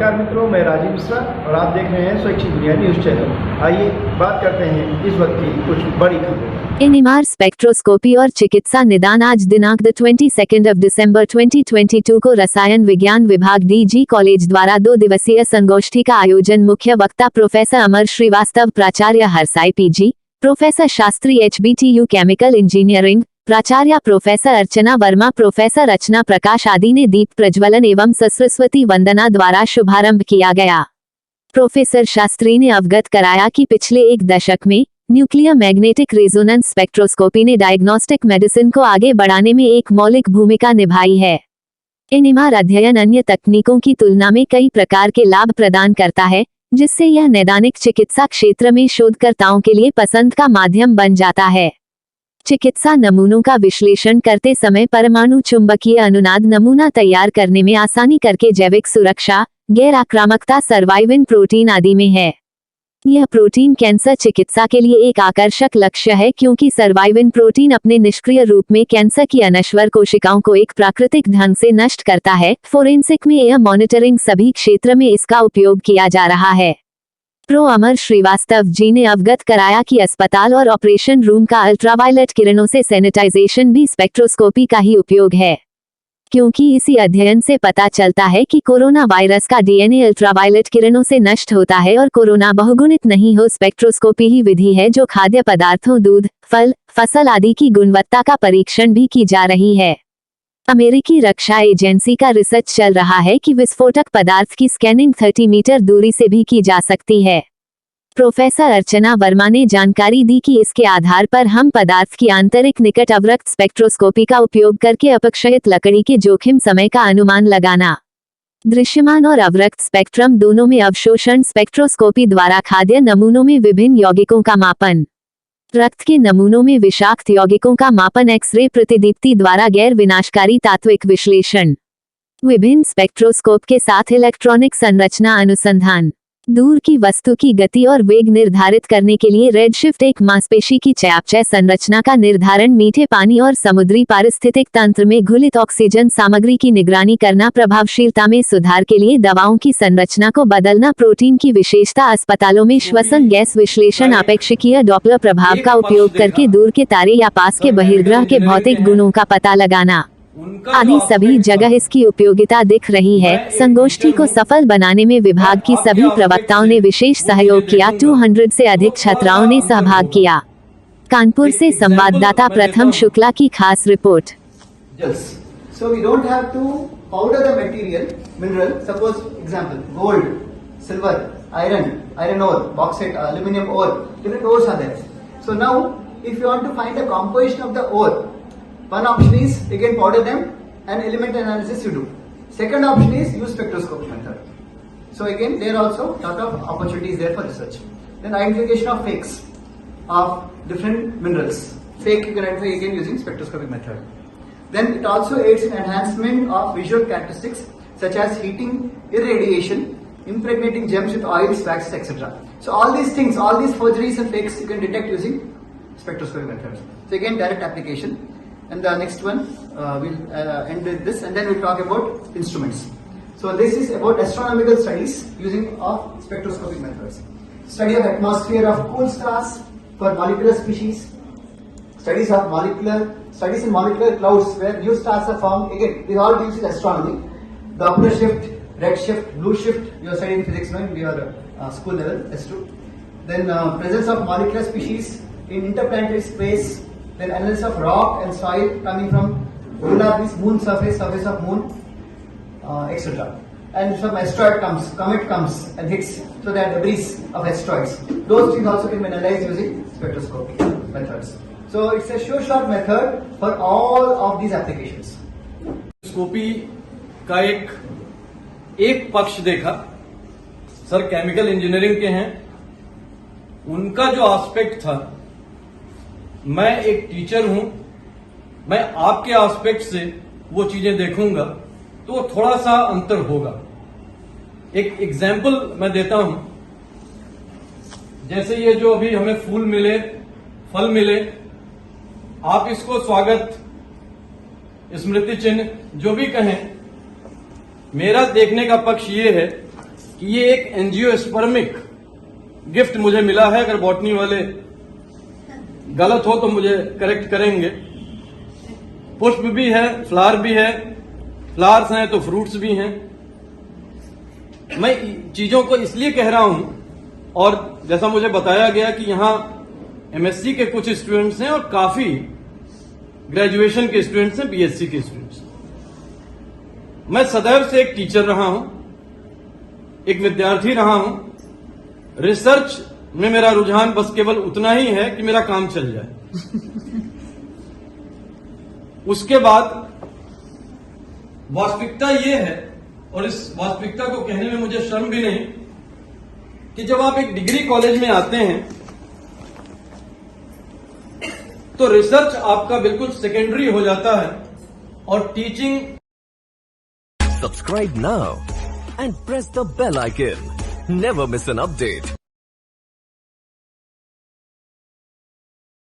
नमस्कार मित्रों, मैं राजीव मिश्रा और आप देख रहे हैं स्वैच्छिक दुनिया न्यूज़ चैनल। आइए बात करते हैं इस वक्त की कुछ बड़ी खबरें। एनएमआर स्पेक्ट्रोस्कोपी और चिकित्सा निदान आज दिनांक 22 दिसंबर 2022 को रसायन विज्ञान विभाग डीजी कॉलेज द्वारा 2 दिवसीय संगोष्ठी का आयोजन मुख्य वक्ता प्रोफेसर अमर श्रीवास्तव, प्राचार्य Harsahai PG, professor Shastri HBTU chemical engineering, प्राचार्य प्रोफेसर अर्चना वर्मा, प्रोफेसर रचना प्रकाश आदि ने दीप प्रज्वलन एवं सरस्वती वंदना द्वारा शुभारंभ किया गया। प्रोफेसर शास्त्री ने अवगत कराया कि पिछले एक दशक में न्यूक्लियर मैग्नेटिक रेजोनेंस स्पेक्ट्रोस्कोपी ने डायग्नोस्टिक मेडिसिन को आगे बढ़ाने में एक मौलिक भूमिका निभाई है। एनएमआर अध्ययन अन्य तकनीकों की तुलना में कई प्रकार के लाभ प्रदान करता है, जिससे यह नैदानिक चिकित्सा क्षेत्र में शोधकर्ताओं के लिए पसंद का माध्यम बन जाता है। चिकित्सा नमूनों का विश्लेषण करते समय परमाणु चुंबकीय अनुनाद नमूना तैयार करने में आसानी करके जैविक सुरक्षा, गैर आक्रामकता, सर्वाइविन प्रोटीन आदि में है। यह प्रोटीन कैंसर चिकित्सा के लिए एक आकर्षक लक्ष्य है, क्योंकि सर्वाइविन प्रोटीन अपने निष्क्रिय रूप में कैंसर की अनश्वर कोशिकाओं को एक प्राकृतिक ढंग से नष्ट करता है। फोरेंसिक में एयर मॉनिटरिंग सभी क्षेत्र में इसका उपयोग किया जा रहा है। प्रो अमर श्रीवास्तव जी ने अवगत कराया कि अस्पताल और ऑपरेशन रूम का अल्ट्रावायलेट किरणों से सैनिटाइजेशन भी स्पेक्ट्रोस्कोपी का ही उपयोग है, क्योंकि इसी अध्ययन से पता चलता है कि कोरोना वायरस का डीएनए अल्ट्रावायलेट किरणों से नष्ट होता है और कोरोना बहुगुणित नहीं हो। स्पेक्ट्रोस्कोपी ही विधि है जो खाद्य पदार्थों, दूध, फल, फसल आदि की गुणवत्ता का परीक्षण भी की जा रही है। अमेरिकी रक्षा एजेंसी का रिसर्च चल रहा है कि विस्फोटक पदार्थ की स्कैनिंग 30 मीटर दूरी से भी की जा सकती है। प्रोफेसर अर्चना वर्मा ने जानकारी दी कि इसके आधार पर हम पदार्थ की आंतरिक निकट अवरक्त स्पेक्ट्रोस्कोपी का उपयोग करके अपक्षयित लकड़ी के जोखिम समय का अनुमान लगाना। दृश्यमान और अवरक्त स्पेक्ट्रम दोनों में अवशोषण स्पेक्ट्रोस्कोपी द्वारा खाद्य नमूनों में विभिन्न यौगिकों का मापन, रक्त के नमूनों में विषाक्त यौगिकों का मापन, एक्सरे प्रतिदीप्ति द्वारा गैर विनाशकारी तात्विक विश्लेषण, विभिन्न स्पेक्ट्रोस्कोप के साथ इलेक्ट्रॉनिक संरचना अनुसंधान, दूर की वस्तु की गति और वेग निर्धारित करने के लिए रेडशिफ्ट, एक मांसपेशी की चयापचय संरचना का निर्धारण, मीठे पानी और समुद्री पारिस्थितिक तंत्र में घुलित ऑक्सीजन सामग्री की निगरानी करना, प्रभावशीलता में सुधार के लिए दवाओं की संरचना को बदलना, प्रोटीन की विशेषता, अस्पतालों में श्वसन गैस विश्लेषण, अपेक्षिकीय डॉपलर प्रभाव का उपयोग करके दूर के तारे या पास के बहिर्ग्रह के भौतिक गुणों का पता लगाना आदि सभी जगह इसकी उपयोगिता दिख रही है। संगोष्ठी को सफल बनाने में विभाग की सभी प्रवक्ताओं ने विशेष सहयोग किया। 200 से अधिक छात्राओं ने सहभाग किया। कानपुर से संवाददाता प्रथम शुक्ला की खास report. So we don't have to powder the material, mineral. Suppose example, gold, silver, iron ore, bauxite, aluminum ore. Different ores are there. So now, if you want to find the composition of the ore, one option is again powder them and element analysis you do. Second option is use spectroscopy method. So again there also lot of opportunities there for research. Then identification of fakes of different minerals. Fake you can identify again using spectroscopic method. Then it also aids in enhancement of visual characteristics such as heating, irradiation, impregnating gems with oils, waxes, etc. So all these things, all these forgeries and fakes you can detect using spectroscopic methods. So again direct application. And the next one we'll end with this, and then we'll talk about instruments. So this is about astronomical studies using of spectroscopic methods. Study of atmosphere of cool stars for molecular species. Studies in molecular clouds where new stars are formed. Again, these all deals with astronomy. Doppler shift, red shift, blue shift. You are studying physics now in your school level, S2. Then presence of molecular species in interplanetary space. Then analysis of rock and soil coming from lunar, moon surface of moon, etc. And some asteroid comes, comet comes and hits, so there are debris of asteroids. Those things also can be analyzed using spectroscopy methods. So it's a sure shot method for all of these applications. Scopy का एक पक्ष देखा। Sir chemical engineering के हैं, उनका जो aspect था, मैं एक टीचर हूं, मैं आपके एस्पेक्ट से वो चीजें देखूंगा तो थोड़ा सा अंतर होगा। एक एग्जाम्पल मैं देता हूं, जैसे ये जो अभी हमें फूल मिले, फल मिले, आप इसको स्वागत, स्मृति चिन्ह जो भी कहें, मेरा देखने का पक्ष ये है कि ये एक एंजियोस्पर्मिक गिफ्ट मुझे मिला है। अगर बॉटनी वाले गलत हो तो मुझे करेक्ट करेंगे। पुष्प भी है, फ्लावर भी है, फ्लावर्स हैं तो फ्रूट्स भी हैं। मैं चीजों को इसलिए कह रहा हूं, और जैसा मुझे बताया गया कि यहां एमएससी के कुछ स्टूडेंट्स हैं और काफी ग्रेजुएशन के स्टूडेंट्स हैं, बीएससी के स्टूडेंट्स हैं। मैं सदैव से एक टीचर रहा हूं, एक विद्यार्थी रहा हूं। रिसर्च में मेरा रुझान बस केवल उतना ही है कि मेरा काम चल जाए। उसके बाद वास्तविकता ये है, और इस वास्तविकता को कहने में मुझे शर्म भी नहीं, कि जब आप एक डिग्री कॉलेज में आते हैं तो रिसर्च आपका बिल्कुल सेकेंडरी हो जाता है और teaching. Subscribe now and press the bell icon. Never miss an update.